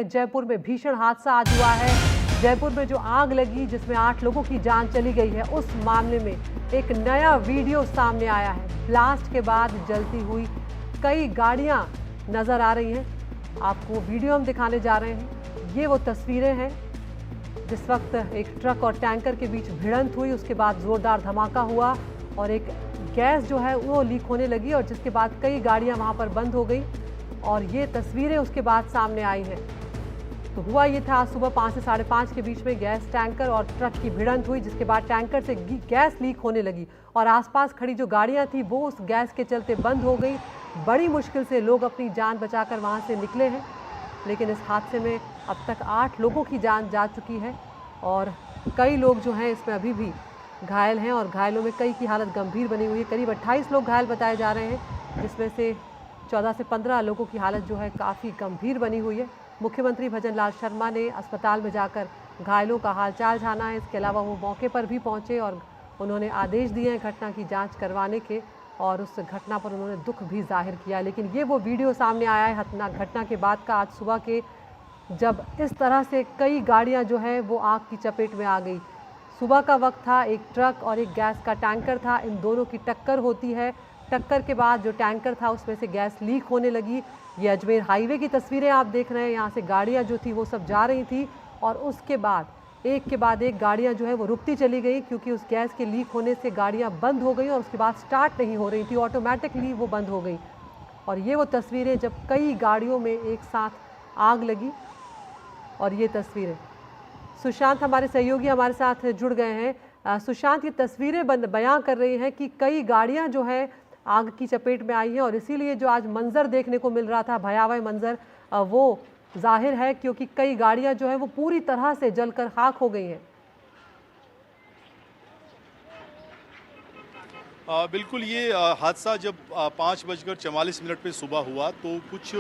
जयपुर में भीषण हादसा आज हुआ है। जयपुर में जो आग लगी जिसमें 8 लोगों की जान चली गई है, उस मामले में एक नया वीडियो सामने आया है। ब्लास्ट के बाद जलती हुई कई गाड़ियां नजर आ रही हैं। आपको वीडियो हम दिखाने जा रहे हैं। ये वो तस्वीरें हैं जिस वक्त एक ट्रक और टैंकर के बीच भिड़ंत हुई, उसके बाद जोरदार धमाका हुआ और एक गैस जो है वो लीक होने लगी और जिसके बाद कई गाड़ियां वहां पर बंद हो गई और ये तस्वीरें उसके बाद सामने आई हैं। तो हुआ ये था, आज सुबह 5 से 5:30 के बीच में गैस टैंकर और ट्रक की भिड़ंत हुई, जिसके बाद टैंकर से गैस लीक होने लगी और आसपास खड़ी जो गाड़ियां थी वो उस गैस के चलते बंद हो गई। बड़ी मुश्किल से लोग अपनी जान बचाकर वहां से निकले हैं, लेकिन इस हादसे में अब तक 8 लोगों की जान जा चुकी है और कई लोग जो हैं इसमें अभी भी घायल हैं और घायलों में कई की हालत गंभीर बनी हुई है। करीब 28 लोग घायल बताए जा रहे हैं, जिसमें से 14 से 15 लोगों की हालत जो है काफ़ी गंभीर बनी हुई है। मुख्यमंत्री भजन लाल शर्मा ने अस्पताल में जाकर घायलों का हालचाल जाना है। इसके अलावा वो मौके पर भी पहुंचे और उन्होंने आदेश दिए हैं घटना की जांच करवाने के और उस घटना पर उन्होंने दुख भी जाहिर किया। लेकिन ये वो वीडियो सामने आया है घटना के बाद का, आज सुबह के, जब इस तरह से कई गाड़ियाँ जो है वो आग की चपेट में आ गई। सुबह का वक्त था, एक ट्रक और एक गैस का टैंकर था, इन दोनों की टक्कर होती है। टक्कर के बाद जो टैंकर था उसमें से गैस लीक होने लगी। ये अजमेर हाईवे की तस्वीरें आप देख रहे हैं। यहाँ से गाड़ियाँ जो थी वो सब जा रही थी और उसके बाद एक गाड़ियाँ जो है वो रुकती चली गई, क्योंकि उस गैस के लीक होने से गाड़ियाँ बंद हो गई और उसके बाद स्टार्ट नहीं हो रही थी, ऑटोमेटिकली वो बंद हो गई। और ये वो तस्वीरें जब कई गाड़ियों में एक साथ आग लगी और ये तस्वीरें। सुशांत हमारे सहयोगी हमारे साथ जुड़ गए हैं। सुशांत, ये तस्वीरें बयां कर रही हैं कि कई गाड़ियां जो है आग की चपेट में आई हैं और इसीलिए जो आज मंजर देखने को मिल रहा था, भयावह मंजर, वो जाहिर है क्योंकि कई गाड़ियां जो है वो पूरी तरह से जलकर खाक हो गई हैं। बिल्कुल, ये हादसा जब 5:44 पे सुबह हुआ तो कुछ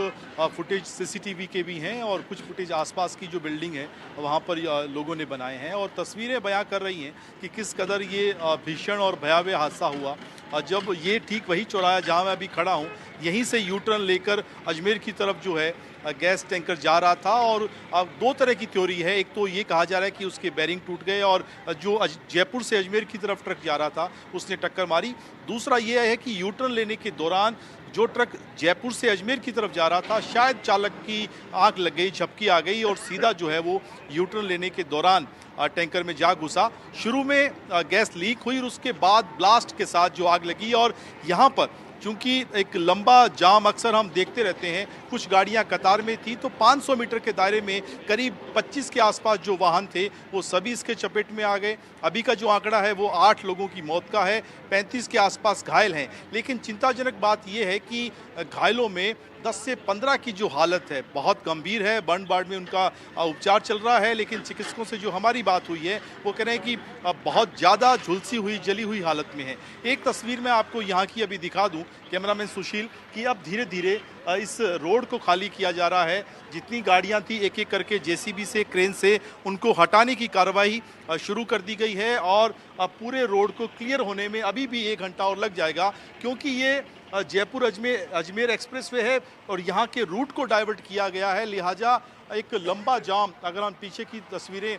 फुटेज सीसीटीवी के भी हैं और कुछ फुटेज आसपास की जो बिल्डिंग है वहाँ पर लोगों ने बनाए हैं और तस्वीरें बयां कर रही हैं कि किस कदर ये भीषण और भयावह हादसा हुआ। जब ये ठीक वही चौराहा जहाँ मैं अभी खड़ा हूँ, यहीं से यू टर्न लेकर अजमेर की तरफ जो है गैस टैंकर जा रहा था और दो तरह की थ्योरी है। एक तो ये कहा जा रहा है कि उसके बैरिंग टूट गए और जो जयपुर से अजमेर की तरफ ट्रक जा रहा था उसने टक्कर मारी। दूसरा ये है कि यू टर्न लेने के दौरान जो ट्रक जयपुर से अजमेर की तरफ जा रहा था, शायद चालक की आंख लग गई, झपकी आ गई और सीधा जो है वो यू टर्न लेने के दौरान टैंकर में जा घुसा। शुरू में गैस लीक हुई और उसके बाद ब्लास्ट के साथ जो आग लगी और यहाँ पर चूंकि एक लंबा जाम अक्सर हम देखते रहते हैं, कुछ गाड़ियां कतार में थी तो 500 मीटर के दायरे में करीब 25 के आसपास जो वाहन थे वो सभी इसके चपेट में आ गए। अभी का जो आंकड़ा है वो 8 लोगों की मौत का है, 35 के आसपास घायल हैं। लेकिन चिंताजनक बात यह है कि घायलों में 10 से 15 की जो हालत है बहुत गंभीर है। बर्न वार्ड में उनका उपचार चल रहा है, लेकिन चिकित्सकों से जो हमारी बात हुई है वो कह रहे हैं कि बहुत ज़्यादा झुलसी हुई, जली हुई हालत में है। एक तस्वीर मैं आपको यहाँ की अभी दिखा दूँ, कैमरामैन सुशील, कि अब धीरे धीरे इस रोड को खाली किया जा रहा है। जितनी गाड़ियां थी एक एक करके जेसीबी से, क्रेन से उनको हटाने की कार्रवाई शुरू कर दी गई है और पूरे रोड को क्लियर होने में अभी भी 1 घंटा और लग जाएगा, क्योंकि ये जयपुर अजमेर एक्सप्रेसवे है और यहाँ के रूट को डाइवर्ट किया गया है। लिहाजा एक लंबा जाम, अगर हम पीछे की तस्वीरें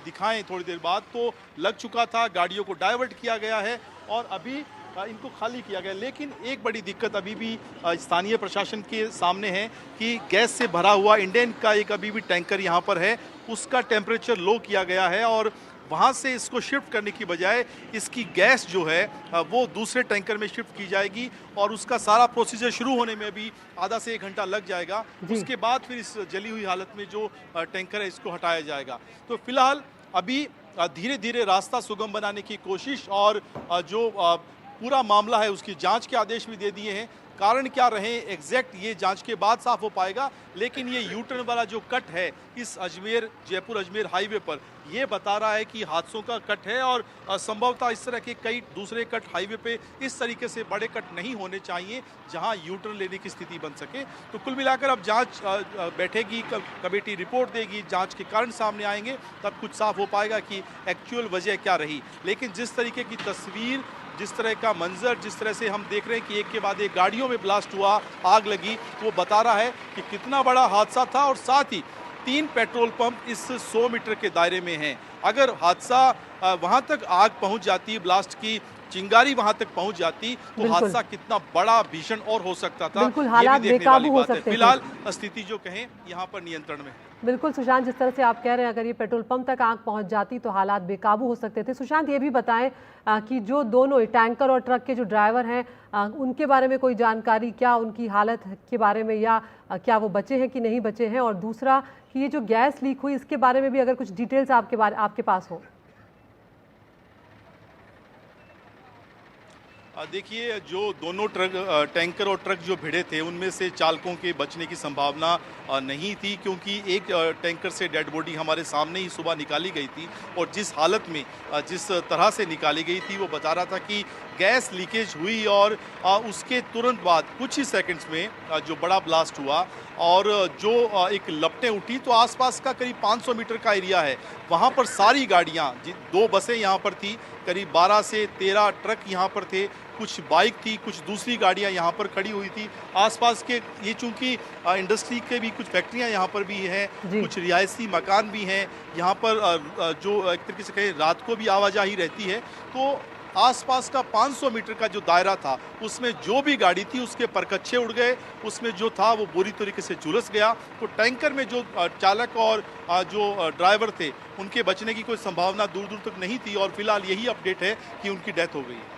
दिखाएं थोड़ी देर बाद, तो लग चुका था। गाड़ियों को डाइवर्ट किया गया है और अभी इनको खाली किया गया। लेकिन एक बड़ी दिक्कत अभी भी स्थानीय प्रशासन के सामने है कि गैस से भरा हुआ इंडेन का एक अभी भी टैंकर यहाँ पर है, उसका टेम्परेचर लो किया गया है और वहाँ से इसको शिफ्ट करने की बजाय इसकी गैस जो है वो दूसरे टैंकर में शिफ्ट की जाएगी और उसका सारा प्रोसीजर शुरू होने में भी आधा से 1 घंटा लग जाएगा। उसके बाद फिर इस जली हुई हालत में जो टैंकर है इसको हटाया जाएगा। तो फिलहाल अभी धीरे धीरे रास्ता सुगम बनाने की कोशिश और जो पूरा मामला है उसकी जांच के आदेश भी दे दिए हैं। कारण क्या रहे एग्जैक्ट ये जांच के बाद साफ हो पाएगा, लेकिन ये यू टर्न वाला जो कट है इस जयपुर अजमेर हाईवे पर, ये बता रहा है कि हादसों का कट है और संभवतः इस तरह के कई दूसरे कट हाईवे पे इस तरीके से बड़े कट नहीं होने चाहिए जहां यू टर्न लेने की स्थिति बन सके। तो कुल मिलाकर अब जांच बैठेगी, कमेटी रिपोर्ट देगी, जांच के कारण सामने आएंगे, तब कुछ साफ हो पाएगा कि एक्चुअल वजह क्या रही। लेकिन जिस तरीके की तस्वीर, जिस तरह का मंजर, जिस तरह से हम देख रहे हैं कि एक के बाद एक गाड़ियों में ब्लास्ट हुआ, आग लगी, वो बता रहा है कि कितना बड़ा हादसा था और साथ ही 3 पेट्रोल पंप इस 100 मीटर के दायरे में हैं। अगर हादसा वहां तक आग पहुंच जाती, ब्लास्ट की चिंगारी वहां तक पहुंच जाती, तो हादसा कितना बड़ा भीषण और हो सकता था। बिल्कुल, हालात बेकाबू हो सकते थे। फिलहाल स्थिति जो कहें यहाँ पर नियंत्रण में। बिल्कुल सुशांत, जिस तरह से आप कह रहे हैं अगर ये पेट्रोल पंप तक आग पहुंच जाती तो हालात बेकाबू हो सकते थे। सुशांत, ये भी बताएं कि जो दोनों टैंकर और ट्रक के जो ड्राइवर हैं उनके बारे में कोई जानकारी, क्या उनकी हालत के बारे में, या क्या वो बचे हैं कि नहीं बचे हैं, और दूसरा कि ये जो गैस लीक हुई इसके बारे में भी अगर कुछ डिटेल्स आपके पास हो। देखिए, जो दोनों टैंकर और ट्रक जो भिड़े थे उनमें से चालकों के बचने की संभावना नहीं थी, क्योंकि एक टैंकर से डेड बॉडी हमारे सामने ही सुबह निकाली गई थी और जिस हालत में जिस तरह से निकाली गई थी वो बता रहा था कि गैस लीकेज हुई और उसके तुरंत बाद कुछ ही सेकंड्स में जो बड़ा ब्लास्ट हुआ और जो एक लपटें उठी, तो आसपास का करीब 500 मीटर का एरिया है, वहाँ पर सारी गाड़ियाँ, 2 बसें यहाँ पर थी, करीब 12 से 13 ट्रक यहाँ पर थे, कुछ बाइक थी, कुछ दूसरी गाड़ियां यहाँ पर खड़ी हुई थी। आसपास के ये चूंकि इंडस्ट्री के भी कुछ फैक्ट्रियां यहाँ पर भी हैं, कुछ रिहायशी मकान भी हैं यहाँ पर, जो एक तरीके से कहें रात को भी आवाजाही रहती है। तो आसपास का 500 मीटर का जो दायरा था उसमें जो भी गाड़ी थी उसके परकच्छे उड़ गए, उसमें जो था वो बुरी तरीके से झुलस गया। तो टैंकर में जो चालक और जो ड्राइवर थे उनके बचने की कोई संभावना दूर दूर तक नहीं थी और फिलहाल यही अपडेट है कि उनकी डेथ हो गई है।